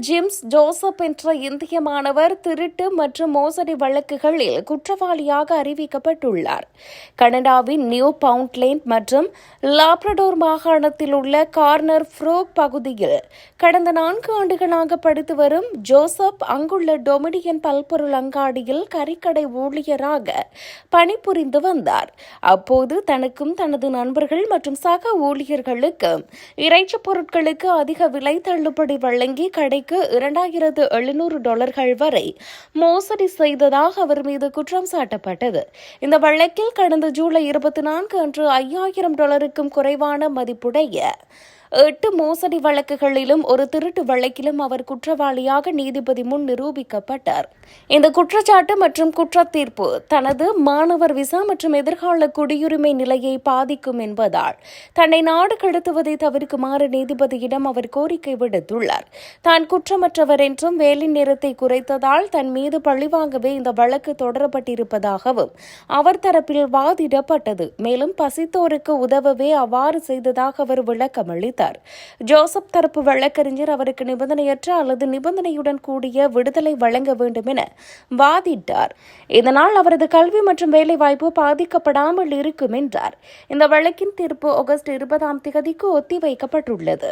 James Joseph என்ற இந்திய மாணவர் திருட்டு மற்றும் மோசடி வழக்குகளில் குற்றவாளியாக அறிவிக்கப்பட்டுள்ளார். கனடாவின் நியூ பவுண்ட்லேண்ட் மற்றும் லாப்ரடோர் மாகாணத்தில் உள்ள கார்னர் ஃப்ரோக் பகுதியில் கடந்த 4 ஆண்டுகளாக படித்து வரும் ஜோசப் அங்குள்ள டொமினியன் பல்பொருள் அங்காடியில் கறிக்கடை ஊழியராக பணிபுரிந்து வந்தார். அப்போது தனக்கும் தனது நண்பர்கள் மற்றும் சக ஊழியர்களுக்கும் இறைச்சிப் பொருட்களுக்கு அதிக விலை தள்ளுபடி வழங்கி கடைக்கு $2,700 வரை மோசடி செய்ததாக அவர் மீது குற்றம் சாட்டப்பட்டது. இந்த வழக்கில் கடந்த ஜூலை 24 அன்று $5,000க்கும் குறைவான மதிப்புடைய 8 மோசடி வழக்குகளிலும் ஒரு திருட்டு வழக்கிலும் அவர் குற்றவாளியாக நீதிபதி முன் நிரூபிக்கப்பட்டார். இந்த குற்றச்சாட்டு மற்றும் குற்றத்தீர்ப்பு தனது மாணவர் விசா மற்றும் எதிர்கால குடியுரிமை நிலையை பாதிக்கும் என்பதால் தன்னை நாடு கடத்துவதை தவிர்க்குமாறு நீதிபதியிடம் அவர் கோரிக்கை விடுத்துள்ளார். தான் குற்றமற்றவர் என்றும் வேலை நேரத்தை குறைத்ததால் தன் மீது பழிவாங்கவே இந்த வழக்கு தொடரப்பட்டிருப்பதாகவும் அவர் தரப்பில் வாதிடப்பட்டது. மேலும் பசித்தோருக்கு உதவவே அவ்வாறு செய்ததாக அவர் விளக்கமளித்தார். ஜோசப் தரப்பு வழக்கறிஞர் அவருக்கு நிபந்தனையற்ற அல்லது நிபந்தனையுடன் கூடிய விடுதலை வழங்க வேண்டும் என வாதிட்டார். இதனால் அவரது கல்வி மற்றும் வேலைவாய்ப்பு பாதிக்கப்படாமல் இருக்கும் என்றார். இந்த வழக்கின் தீர்ப்பு ஆகஸ்ட் 20 ஒத்திவைக்கப்பட்டுள்ளது.